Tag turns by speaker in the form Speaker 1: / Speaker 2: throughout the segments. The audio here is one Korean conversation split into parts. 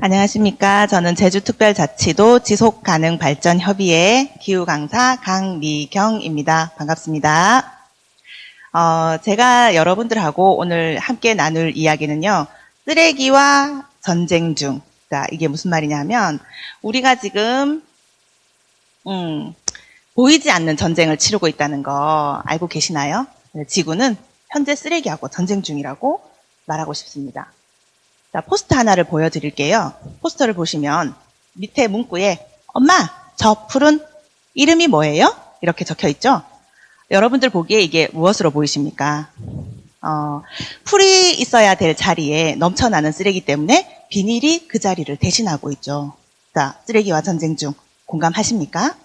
Speaker 1: 안녕하십니까. 저는 제주특별자치도 지속가능발전협의회 기후강사 강미경입니다. 반갑습니다. 제가 여러분들하고 오늘 함께 나눌 이야기는요. 쓰레기와 전쟁 중. 자, 이게 무슨 말이냐 하면 우리가 지금 보이지 않는 전쟁을 치르고 있다는 거 알고 계시나요? 지구는 현재 쓰레기하고 전쟁 중이라고 말하고 싶습니다. 자, 포스터 하나를 보여드릴게요. 포스터를 보시면 밑에 문구에 엄마, 저 풀은 이름이 뭐예요? 이렇게 적혀 있죠? 여러분들 보기에 이게 무엇으로 보이십니까? 풀이 있어야 될 자리에 넘쳐나는 쓰레기 때문에 비닐이 그 자리를 대신하고 있죠. 자, 쓰레기와 전쟁 중 공감하십니까?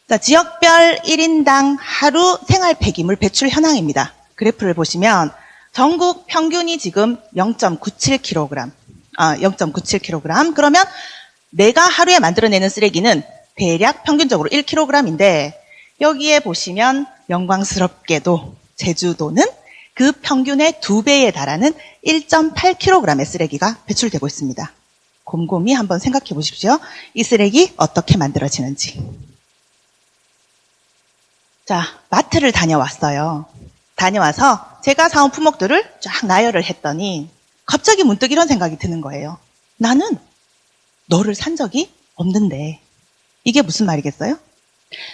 Speaker 1: 자, 지역별 1인당 하루 생활 폐기물 배출 현황입니다. 그래프를 보시면 전국 평균이 지금 0.97kg. 그러면 내가 하루에 만들어내는 쓰레기는 대략 평균적으로 1kg인데 여기에 보시면 영광스럽게도 제주도는 그 평균의 2배에 달하는 1.8kg의 쓰레기가 배출되고 있습니다. 곰곰이 한번 생각해 보십시오. 이 쓰레기 어떻게 만들어지는지. 자, 마트를 다녀왔어요. 다녀와서 제가 사온 품목들을 쫙 나열을 했더니 갑자기 문득 이런 생각이 드는 거예요. 나는 너를 산 적이 없는데 이게 무슨 말이겠어요?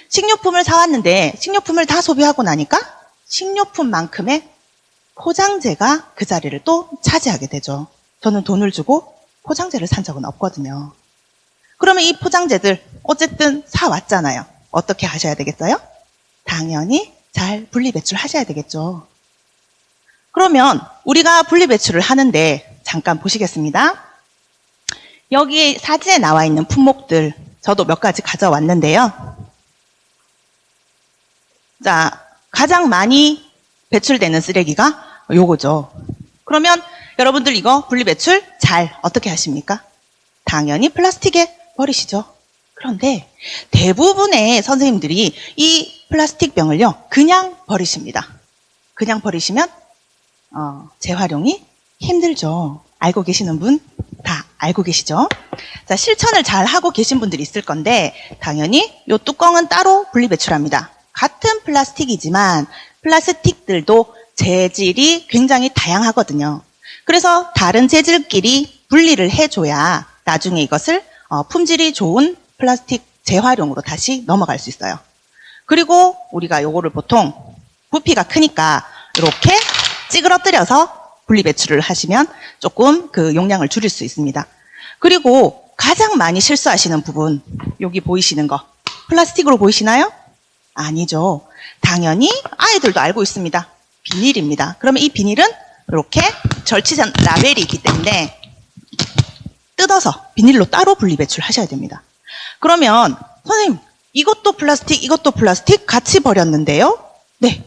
Speaker 1: 식료품을 사왔는데 식료품을 다 소비하고 나니까 식료품만큼의 포장재가 그 자리를 또 차지하게 되죠. 저는 돈을 주고 포장재를 산 적은 없거든요. 그러면 이 포장재들 어쨌든 사왔잖아요. 어떻게 하셔야 되겠어요? 당연히 잘 분리배출하셔야 되겠죠. 그러면 우리가 분리배출을 하는데 잠깐 보시겠습니다. 여기 사진에 나와 있는 품목들 저도 몇 가지 가져왔는데요. 자, 가장 많이 배출되는 쓰레기가 요거죠. 그러면 여러분들 이거 분리배출 잘 어떻게 하십니까? 당연히 플라스틱에 버리시죠. 그런데 대부분의 선생님들이 이 플라스틱 병을요 그냥 버리십니다. 그냥 버리시면 재활용이 힘들죠. 알고 계시는 분 다 알고 계시죠? 자, 실천을 잘 하고 계신 분들이 있을 건데 당연히 이 뚜껑은 따로 분리배출합니다. 같은 플라스틱이지만 플라스틱들도 재질이 굉장히 다양하거든요. 그래서 다른 재질끼리 분리를 해줘야 나중에 이것을 품질이 좋은 플라스틱 재활용으로 다시 넘어갈 수 있어요. 그리고 우리가 요거를 보통 부피가 크니까 이렇게 찌그러뜨려서 분리배출을 하시면 조금 그 용량을 줄일 수 있습니다. 그리고 가장 많이 실수하시는 부분, 여기 보이시는 거 플라스틱으로 보이시나요? 아니죠. 당연히 아이들도 알고 있습니다. 비닐입니다. 그러면 이 비닐은 이렇게 절취선 라벨이 있기 때문에 뜯어서 비닐로 따로 분리배출 하셔야 됩니다. 그러면 선생님 이것도 플라스틱 같이 버렸는데요? 네.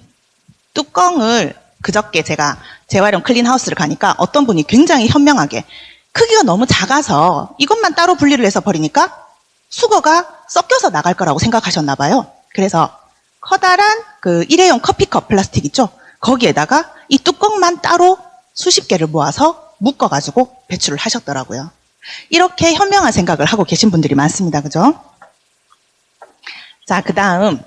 Speaker 1: 뚜껑을 그저께 제가 재활용 클린하우스를 가니까 어떤 분이 굉장히 현명하게 크기가 너무 작아서 이것만 따로 분리를 해서 버리니까 수거가 섞여서 나갈 거라고 생각하셨나 봐요. 그래서 커다란 그 일회용 커피컵 플라스틱 있죠? 거기에다가 이 뚜껑만 따로 수십 개를 모아서 묶어가지고 배출을 하셨더라고요. 이렇게 현명한 생각을 하고 계신 분들이 많습니다. 그죠? 자, 그 다음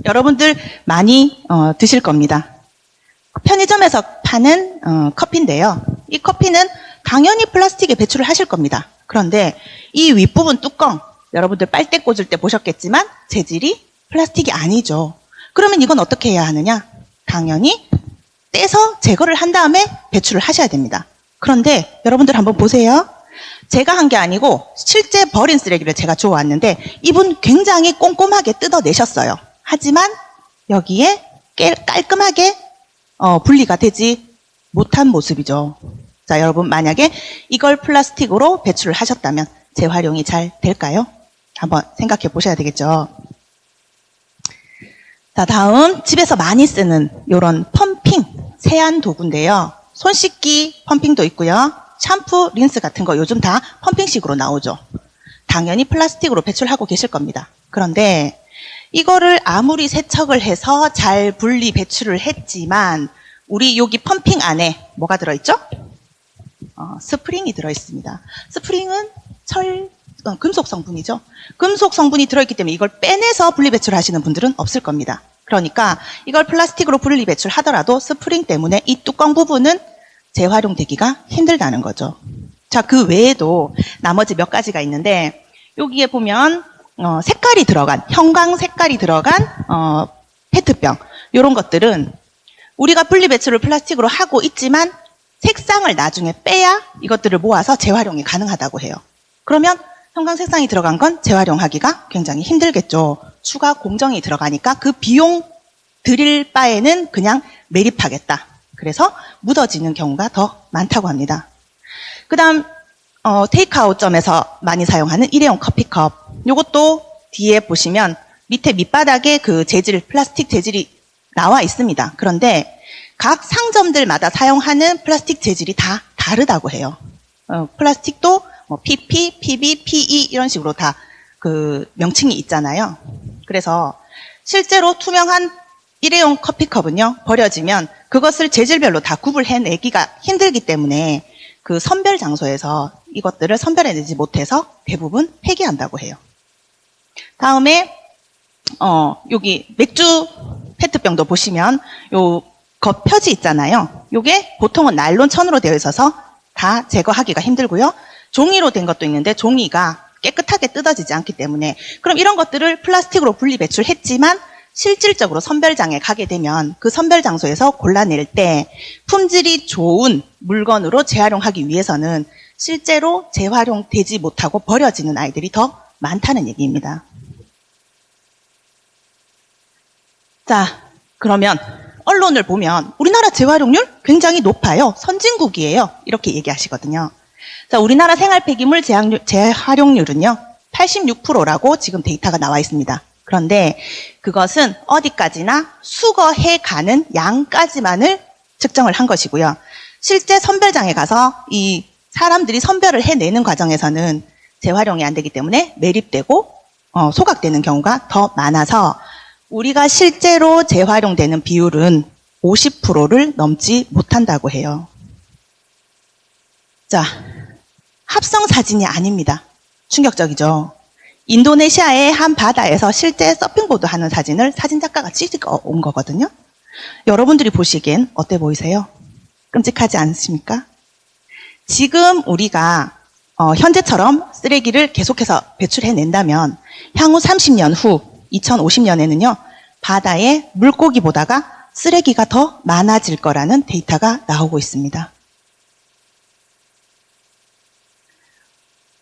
Speaker 1: 여러분들 많이 드실 겁니다. 편의점에서 파는 커피인데요. 이 커피는 당연히 플라스틱에 배출을 하실 겁니다. 그런데 이 윗부분 뚜껑 여러분들 빨대 꽂을 때 보셨겠지만 재질이 플라스틱이 아니죠. 그러면 이건 어떻게 해야 하느냐? 당연히 떼서 제거를 한 다음에 배출을 하셔야 됩니다. 그런데 여러분들 한번 보세요. 제가 한 게 아니고 실제 버린 쓰레기를 제가 주워왔는데 이분 굉장히 꼼꼼하게 뜯어내셨어요. 하지만 여기에 깔끔하게 분리가 되지 못한 모습이죠. 자, 여러분 만약에 이걸 플라스틱으로 배출을 하셨다면 재활용이 잘 될까요? 한번 생각해 보셔야 되겠죠. 자, 다음 집에서 많이 쓰는 이런 펌핑 세안 도구인데요. 손 씻기 펌핑도 있고요. 샴푸, 린스 같은 거 요즘 다 펌핑식으로 나오죠. 당연히 플라스틱으로 배출하고 계실 겁니다. 그런데 이거를 아무리 세척을 해서 잘 분리 배출을 했지만 우리 여기 펌핑 안에 뭐가 들어있죠? 스프링이 들어있습니다. 스프링은 금속 성분이죠. 금속 성분이 들어있기 때문에 이걸 빼내서 분리배출하시는 분들은 없을 겁니다. 그러니까 이걸 플라스틱으로 분리배출하더라도 스프링 때문에 이 뚜껑 부분은 재활용되기가 힘들다는 거죠. 자, 그 외에도 나머지 몇 가지가 있는데 여기에 보면 색깔이 들어간, 형광 색깔이 들어간 페트병 이런 것들은 우리가 분리배출을 플라스틱으로 하고 있지만 색상을 나중에 빼야 이것들을 모아서 재활용이 가능하다고 해요. 그러면 형광 색상이 들어간 건 재활용하기가 굉장히 힘들겠죠. 추가 공정이 들어가니까 그 비용 들일 바에는 그냥 매립하겠다. 그래서 묻어지는 경우가 더 많다고 합니다. 그 다음 테이크아웃점에서 많이 사용하는 일회용 커피컵. 요것도 뒤에 보시면 밑에 밑바닥에 그 재질, 플라스틱 재질이 나와 있습니다. 그런데 각 상점들마다 사용하는 플라스틱 재질이 다 다르다고 해요. 플라스틱도 PP, PB, PE 이런 식으로 다 그 명칭이 있잖아요. 그래서 실제로 투명한 일회용 커피컵은요, 버려지면 그것을 재질별로 다 구분해내기가 힘들기 때문에 그 선별 장소에서 이것들을 선별해내지 못해서 대부분 폐기한다고 해요. 다음에 여기 맥주 페트병도 보시면 요 겉표지 있잖아요. 요게 보통은 나일론 천으로 되어 있어서 다 제거하기가 힘들고요. 종이로 된 것도 있는데 종이가 깨끗하게 뜯어지지 않기 때문에 그럼 이런 것들을 플라스틱으로 분리 배출했지만 실질적으로 선별장에 가게 되면 그 선별 장소에서 골라낼 때 품질이 좋은 물건으로 재활용하기 위해서는 실제로 재활용되지 못하고 버려지는 아이들이 더 많다는 얘기입니다. 자, 그러면 언론을 보면 우리나라 재활용률 굉장히 높아요. 선진국이에요. 이렇게 얘기하시거든요. 자, 우리나라 생활 폐기물 재활용률은요. 86%라고 지금 데이터가 나와 있습니다. 그런데 그것은 어디까지나 수거해가는 양까지만을 측정을 한 것이고요. 실제 선별장에 가서 이 사람들이 선별을 해내는 과정에서는 재활용이 안 되기 때문에 매립되고 소각되는 경우가 더 많아서 우리가 실제로 재활용되는 비율은 50%를 넘지 못한다고 해요. 자, 합성 사진이 아닙니다. 충격적이죠. 인도네시아의 한 바다에서 실제 서핑보드 하는 사진을 사진작가가 찍어 온 거거든요. 여러분들이 보시기엔 어때 보이세요? 끔찍하지 않습니까? 지금 우리가 현재처럼 쓰레기를 계속해서 배출해낸다면 향후 30년 후 2050년에는요. 바다에 물고기보다가 쓰레기가 더 많아질 거라는 데이터가 나오고 있습니다.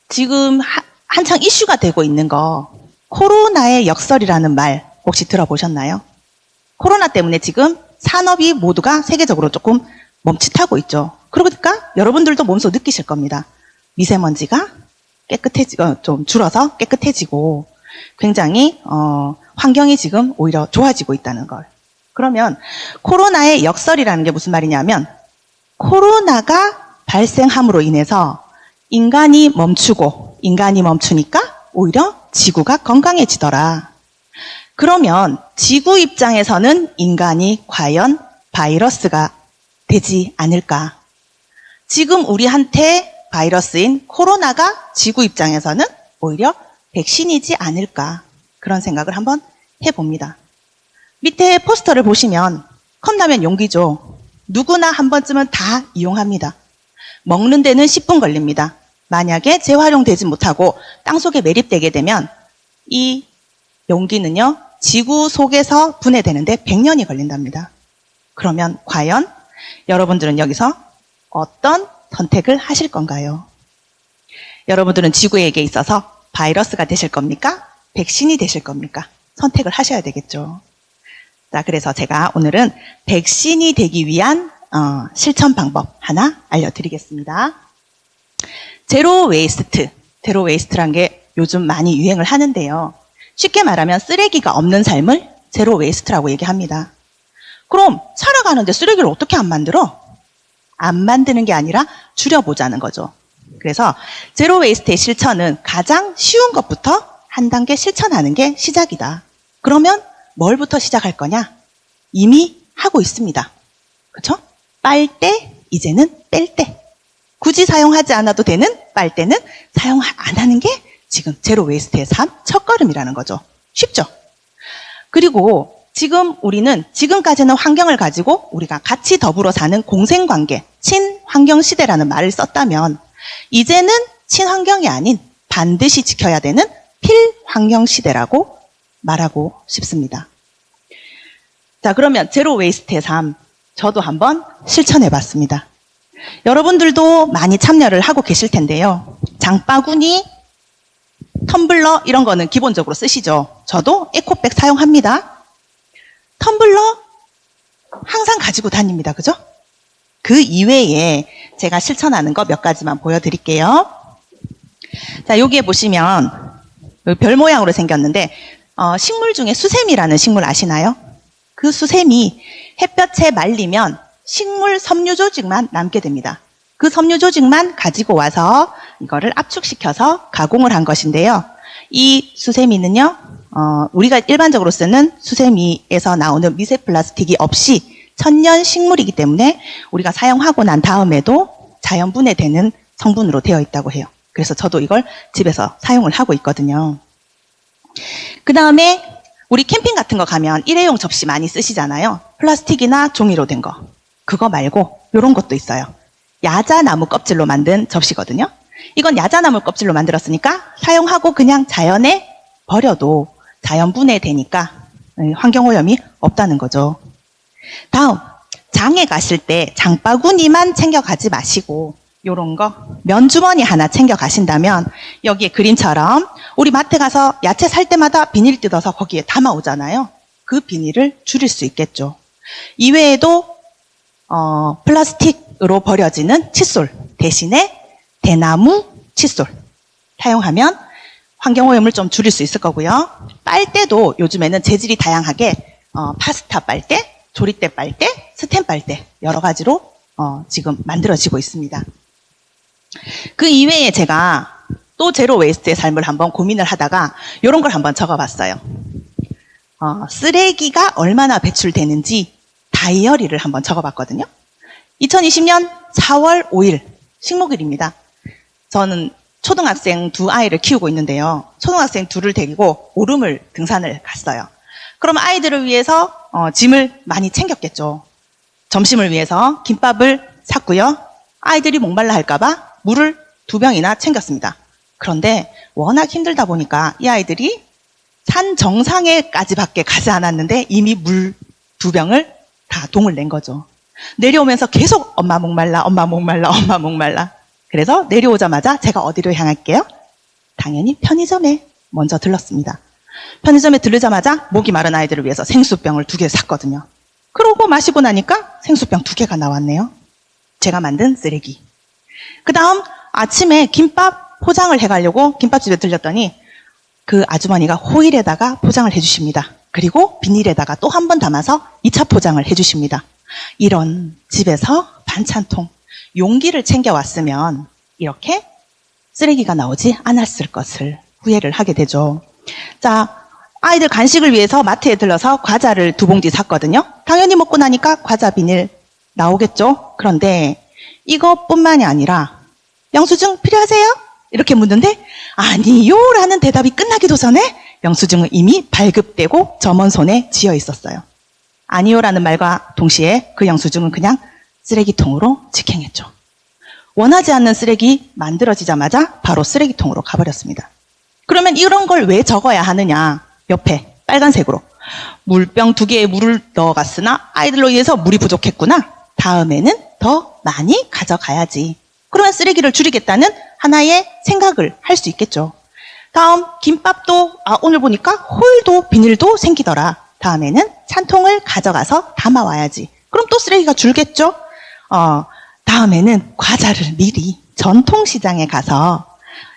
Speaker 1: 지금 한창 이슈가 되고 있는 거 코로나의 역설이라는 말 혹시 들어보셨나요? 코로나 때문에 지금 산업이 모두가 세계적으로 조금 멈칫하고 있죠. 그러니까 여러분들도 몸소 느끼실 겁니다. 미세먼지가 좀 줄어서 깨끗해지고 굉장히 환경이 지금 오히려 좋아지고 있다는 걸. 그러면 코로나의 역설이라는 게 무슨 말이냐면 코로나가 발생함으로 인해서 인간이 멈추고 인간이 멈추니까 오히려 지구가 건강해지더라. 그러면 지구 입장에서는 인간이 과연 바이러스가 되지 않을까? 지금 우리한테 바이러스인 코로나가 지구 입장에서는 오히려 백신이지 않을까? 그런 생각을 한번 해봅니다. 밑에 포스터를 보시면 컵라면 용기죠. 누구나 한 번쯤은 다 이용합니다. 먹는 데는 10분 걸립니다. 만약에 재활용되지 못하고 땅속에 매립되게 되면 이 용기는요, 지구 속에서 분해되는데 100년이 걸린답니다. 그러면 과연 여러분들은 여기서 어떤 선택을 하실 건가요? 여러분들은 지구에게 있어서 바이러스가 되실 겁니까? 백신이 되실 겁니까? 선택을 하셔야 되겠죠. 자, 그래서 제가 오늘은 백신이 되기 위한 실천 방법 하나 알려드리겠습니다. 제로 웨이스트, 제로 웨이스트란 게 요즘 많이 유행을 하는데요. 쉽게 말하면 쓰레기가 없는 삶을 제로 웨이스트라고 얘기합니다. 그럼 살아가는데 쓰레기를 어떻게 안 만들어? 안 만드는 게 아니라 줄여보자는 거죠. 그래서 제로 웨이스트의 실천은 가장 쉬운 것부터 한 단계 실천하는 게 시작이다. 그러면 뭘부터 시작할 거냐? 이미 하고 있습니다. 그렇죠? 빨 때, 이제는 뺄 때. 굳이 사용하지 않아도 되는 빨대는 사용 안 하는 게 지금 제로 웨이스트의 삶 첫걸음이라는 거죠. 쉽죠? 그리고 지금 우리는 지금까지는 환경을 가지고 우리가 같이 더불어 사는 공생관계, 친환경 시대라는 말을 썼다면 이제는 친환경이 아닌 반드시 지켜야 되는 필환경 시대라고 말하고 싶습니다. 자, 그러면 제로 웨이스트의 삶 저도 한번 실천해 봤습니다. 여러분들도 많이 참여를 하고 계실 텐데요. 장바구니, 텀블러 이런 거는 기본적으로 쓰시죠. 저도 에코백 사용합니다. 텀블러 항상 가지고 다닙니다. 그죠? 그 이외에 제가 실천하는 거 몇 가지만 보여드릴게요. 자, 여기에 보시면 별 모양으로 생겼는데 식물 중에 수세미라는 식물 아시나요? 그 수세미 햇볕에 말리면 식물 섬유 조직만 남게 됩니다. 그 섬유 조직만 가지고 와서 이거를 압축시켜서 가공을 한 것인데요. 이 수세미는요, 우리가 일반적으로 쓰는 수세미에서 나오는 미세 플라스틱이 없이 천연 식물이기 때문에 우리가 사용하고 난 다음에도 자연 분해되는 성분으로 되어 있다고 해요. 그래서 저도 이걸 집에서 사용을 하고 있거든요. 그 다음에 우리 캠핑 같은 거 가면 일회용 접시 많이 쓰시잖아요. 플라스틱이나 종이로 된 거. 그거 말고 이런 것도 있어요. 야자나무 껍질로 만든 접시거든요. 이건 야자나무 껍질로 만들었으니까 사용하고 그냥 자연에 버려도 자연 분해되니까 환경오염이 없다는 거죠. 다음, 장에 가실 때 장바구니만 챙겨가지 마시고 요런 거 면주머니 하나 챙겨가신다면 여기에 그림처럼 우리 마트 가서 야채 살 때마다 비닐 뜯어서 거기에 담아오잖아요. 그 비닐을 줄일 수 있겠죠. 이외에도 플라스틱으로 버려지는 칫솔 대신에 대나무 칫솔 사용하면 환경오염을 좀 줄일 수 있을 거고요. 빨대도 요즘에는 재질이 다양하게 파스타 빨대, 조리대 빨대, 스텐 빨대 여러 가지로 지금 만들어지고 있습니다. 그 이외에 제가 또 제로 웨이스트의 삶을 한번 고민을 하다가 이런 걸 한번 적어봤어요. 쓰레기가 얼마나 배출되는지 다이어리를 한번 적어봤거든요. 2020년 4월 5일 식목일입니다. 저는 초등학생 두 아이를 키우고 있는데요. 초등학생 둘을 데리고 오름을 등산을 갔어요. 그럼 아이들을 위해서 짐을 많이 챙겼겠죠. 점심을 위해서 김밥을 샀고요. 아이들이 목말라 할까봐 물을 2병이나 챙겼습니다. 그런데 워낙 힘들다 보니까 이 아이들이 산 정상에까지 밖에 가지 않았는데 이미 물 2병을 다 동을 낸 거죠. 내려오면서 계속 엄마 목말라, 엄마 목말라, 엄마 목말라. 그래서 내려오자마자 제가 어디로 향할게요? 당연히 편의점에 먼저 들렀습니다. 편의점에 들르자마자 목이 마른 아이들을 위해서 생수병을 2개 샀거든요. 그러고 마시고 나니까 생수병 2개가 나왔네요. 제가 만든 쓰레기. 그 다음 아침에 김밥 포장을 해가려고 김밥집에 들렸더니 그 아주머니가 호일에다가 포장을 해주십니다. 그리고 비닐에다가 또 한 번 담아서 2차 포장을 해주십니다. 이런 집에서 반찬통, 용기를 챙겨왔으면 이렇게 쓰레기가 나오지 않았을 것을 후회를 하게 되죠. 자, 아이들 간식을 위해서 마트에 들러서 과자를 2봉지 샀거든요. 당연히 먹고 나니까 과자 비닐 나오겠죠. 그런데 이것뿐만이 아니라 영수증 필요하세요? 이렇게 묻는데 아니요 라는 대답이 끝나기도 전에 영수증은 이미 발급되고 점원 손에 쥐어 있었어요. 아니요 라는 말과 동시에 그 영수증은 그냥 쓰레기통으로 직행했죠. 원하지 않는 쓰레기 만들어지자마자 바로 쓰레기통으로 가버렸습니다. 그러면 이런 걸 왜 적어야 하느냐? 옆에 빨간색으로 물병 2개에 물을 넣어갔으나 아이들로 인해서 물이 부족했구나. 다음에는 더 많이 가져가야지. 그러면 쓰레기를 줄이겠다는 하나의 생각을 할 수 있겠죠. 다음 김밥도 오늘 보니까 홀도 비닐도 생기더라. 다음에는 찬통을 가져가서 담아와야지. 그럼 또 쓰레기가 줄겠죠. 다음에는 과자를 미리 전통시장에 가서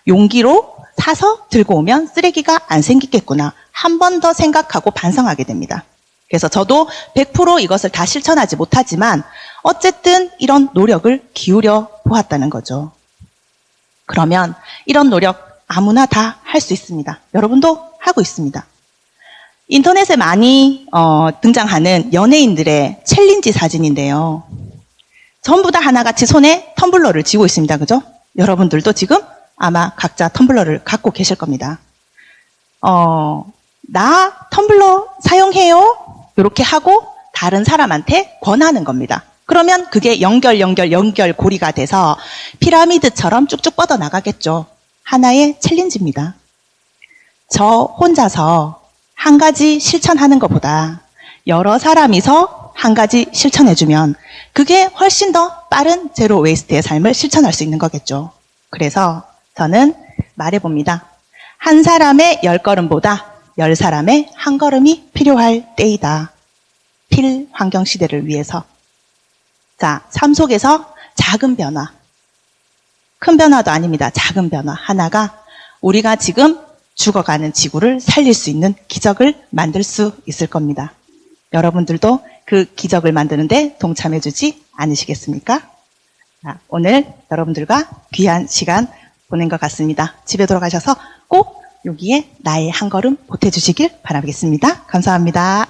Speaker 1: 용기로 사서 들고 오면 쓰레기가 안 생기겠구나. 한 번 더 생각하고 반성하게 됩니다. 그래서 저도 100% 이것을 다 실천하지 못하지만 어쨌든 이런 노력을 기울여 보았다는 거죠. 그러면 이런 노력 아무나 다 할 수 있습니다. 여러분도 하고 있습니다. 인터넷에 많이 등장하는 연예인들의 챌린지 사진인데요. 전부 다 하나같이 손에 텀블러를 쥐고 있습니다. 그죠? 여러분들도 지금 아마 각자 텀블러를 갖고 계실 겁니다. 나 텀블러 사용해요. 이렇게 하고 다른 사람한테 권하는 겁니다. 그러면 그게 연결고리가 돼서 피라미드처럼 쭉쭉 뻗어나가겠죠. 하나의 챌린지입니다. 저 혼자서 한 가지 실천하는 것보다 여러 사람이서 한 가지 실천해주면 그게 훨씬 더 빠른 제로 웨이스트의 삶을 실천할 수 있는 거겠죠. 그래서 저는 말해봅니다. 한 사람의 10걸음보다 10사람의 한 걸음이 필요할 때이다. 필환경 시대를 위해서. 자, 삶 속에서 작은 변화, 큰 변화도 아닙니다. 작은 변화 하나가 우리가 지금 죽어가는 지구를 살릴 수 있는 기적을 만들 수 있을 겁니다. 여러분들도 그 기적을 만드는데 동참해주지 않으시겠습니까? 자, 오늘 여러분들과 귀한 시간 보낸 것 같습니다. 집에 돌아가셔서 꼭 여기에 나의 한 걸음 보태주시길 바라겠습니다. 감사합니다.